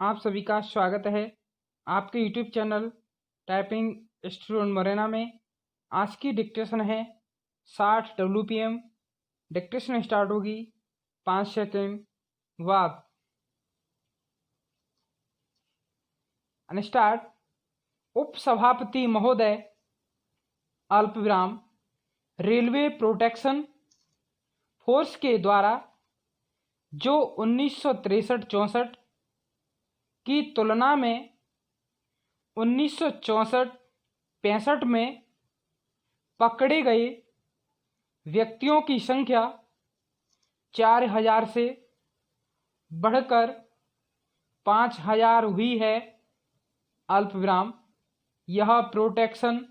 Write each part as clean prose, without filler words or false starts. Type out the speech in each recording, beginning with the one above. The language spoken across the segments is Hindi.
आप सभी का स्वागत है आपके YouTube channel typing student Morena में। आज की डिक्टेशन है 60 WPM। डिक्टेशन स्टार्ट होगी 5 सेकंड बाद। स्टार्ट। उप सभापति महोदय अल्पविराम रेलवे प्रोटेक्शन फोर्स के द्वारा जो 1963-64 की तुलना में 1964-65 में पकड़े गए व्यक्तियों की संख्या 4000 से बढ़कर 5000 हुई है। अल्पविराम यह प्रोटेक्शन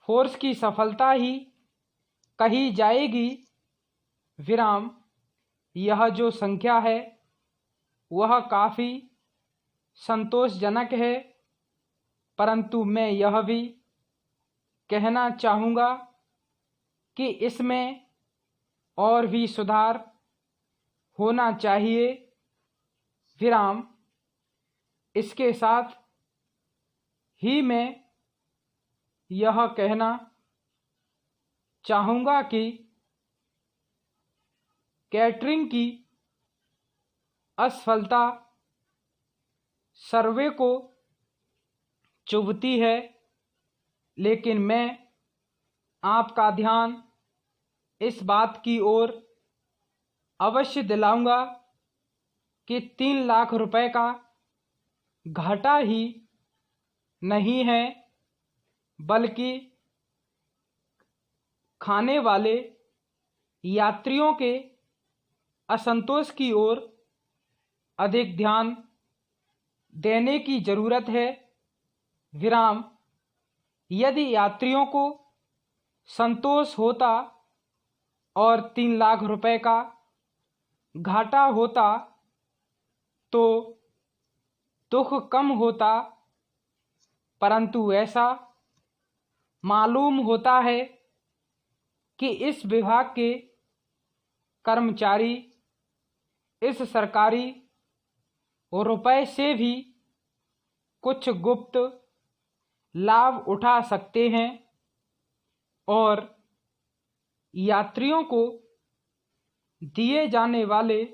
फोर्स की सफलता ही कही जाएगी। विराम यह जो संख्या है वह काफ़ी संतोषजनक है, परंतु मैं यह भी कहना चाहूँगा कि इसमें और भी सुधार होना चाहिए। विराम इसके साथ ही मैं यह कहना चाहूँगा कि कैटरिंग की असफलता सर्वे को चुभती है, लेकिन मैं आपका ध्यान इस बात की ओर अवश्य दिलाऊंगा कि 3 लाख रुपए का घाटा ही नहीं है, बल्कि खाने वाले यात्रियों के असंतोष की ओर अधिक ध्यान देने की जरूरत है। विराम यदि यात्रियों को संतोष होता और 3 लाख रुपए का घाटा होता तो दुख कम होता, परंतु ऐसा मालूम होता है कि इस विभाग के कर्मचारी इस सरकारी रुपए से भी कुछ गुप्त लाभ उठा सकते हैं और यात्रियों को दिए जाने वाले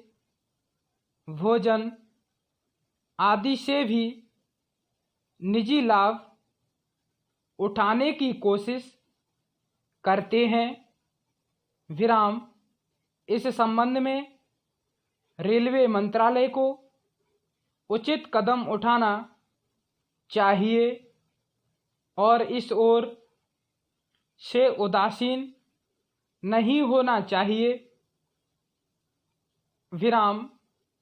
भोजन आदि से भी निजी लाभ उठाने की कोशिश करते हैं। विराम इस संबंध में रेलवे मंत्रालय को उचित कदम उठाना चाहिए और इस ओर से उदासीन नहीं होना चाहिए। विराम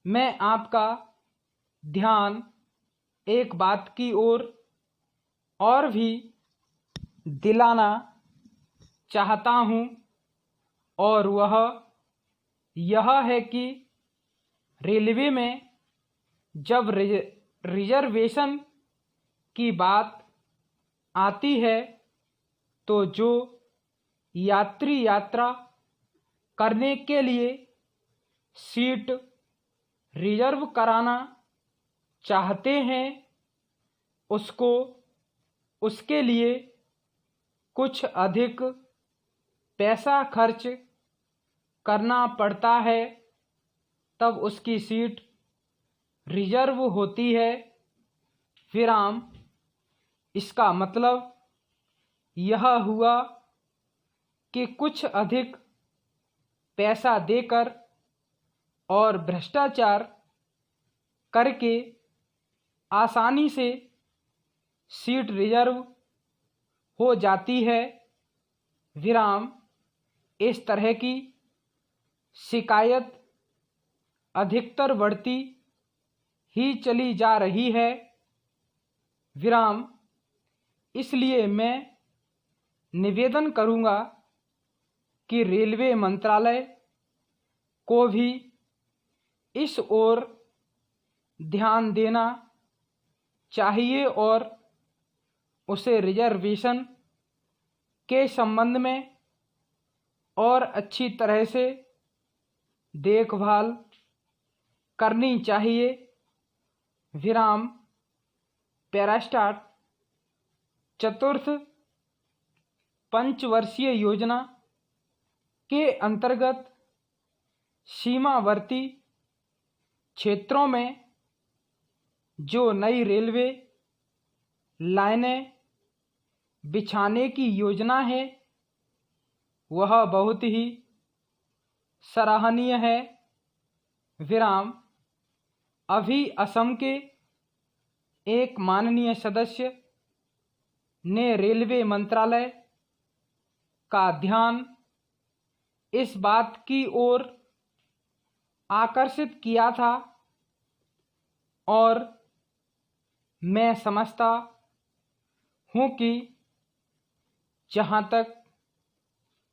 मैं आपका ध्यान एक बात की ओर और भी दिलाना चाहता हूँ, और वह यह है कि रेलवे में जब रिजर्वेशन की बात आती है तो जो यात्री यात्रा करने के लिए सीट रिजर्व कराना चाहते हैं उसको उसके लिए कुछ अधिक पैसा खर्च करना पड़ता है, तब उसकी सीट रिजर्व होती है। विराम इसका मतलब यह हुआ कि कुछ अधिक पैसा देकर और भ्रष्टाचार करके आसानी से सीट रिजर्व हो जाती है। विराम इस तरह की शिकायत अधिकतर बढ़ती ही चली जा रही है। विराम इसलिए मैं निवेदन करूंगा कि रेलवे मंत्रालय को भी इस ओर ध्यान देना चाहिए और उसे रिजर्वेशन के संबंध में और अच्छी तरह से देखभाल करनी चाहिए विराम पैरास्टार चतुर्थ पंचवर्षीय योजना के अंतर्गत सीमावर्ती क्षेत्रों में जो नई रेलवे लाइनें बिछाने की योजना है वह बहुत ही सराहनीय है। विराम अभी असम के एक माननीय सदस्य ने रेलवे मंत्रालय का ध्यान इस बात की ओर आकर्षित किया था और मैं समझता हूँ कि जहाँ तक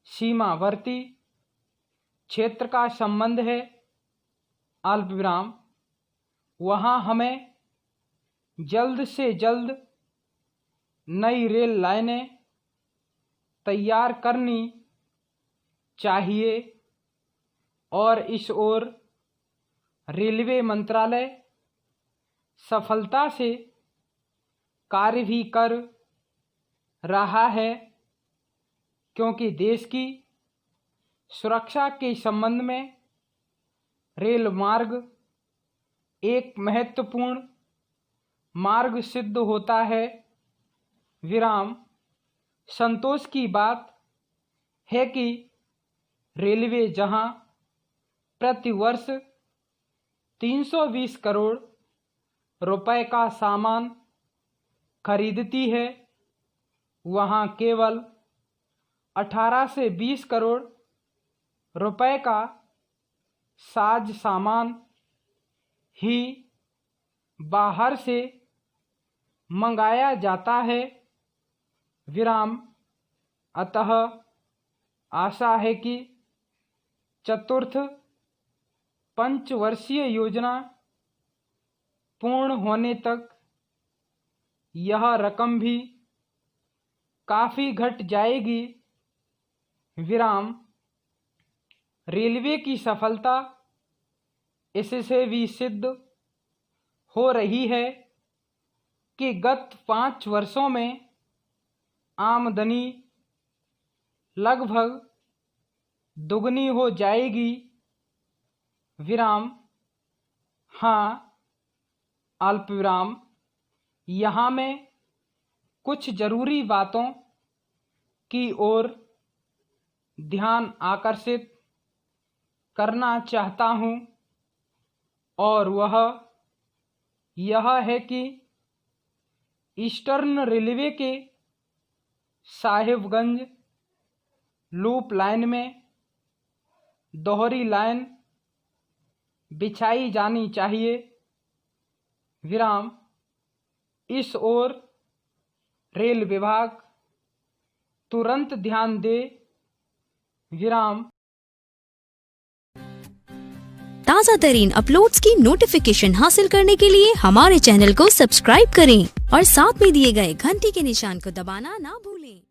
सीमावर्ती क्षेत्र का संबंध है अल्पविराम, वहाँ हमें जल्द से जल्द नई रेल लाइनें तैयार करनी चाहिए और इस ओर रेलवे मंत्रालय सफलता से कार्य भी कर रहा है, क्योंकि देश की सुरक्षा के संबंध में रेल मार्ग एक महत्वपूर्ण मार्ग सिद्ध होता है। विराम संतोष की बात है कि रेलवे जहां प्रति वर्ष 320 करोड़ रुपए का सामान खरीदती है, वहां केवल 18 से 20 करोड़ रुपए का साज सामान ही बाहर से मंगाया जाता है। विराम अतः आशा है कि चतुर्थ पंचवर्षीय योजना पूर्ण होने तक यह रकम भी काफ़ी घट जाएगी। विराम रेलवे की सफलता इससे भी सिद्ध हो रही है कि गत 5 वर्षों में आमदनी लगभग दुगनी हो जाएगी। विराम हाँ अल्पविराम, यहाँ मैं कुछ जरूरी बातों की ओर ध्यान आकर्षित करना चाहता हूँ और वह यह है कि ईस्टर्न रेलवे के साहिबगंज लूप लाइन में दोहरी लाइन बिछाई जानी चाहिए। विराम इस ओर रेल विभाग तुरंत ध्यान दे। विराम ताज़ा तरीन अपलोड्स की नोटिफिकेशन हासिल करने के लिए हमारे चैनल को सब्सक्राइब करें और साथ में दिए गए घंटी के निशान को दबाना ना भूलें।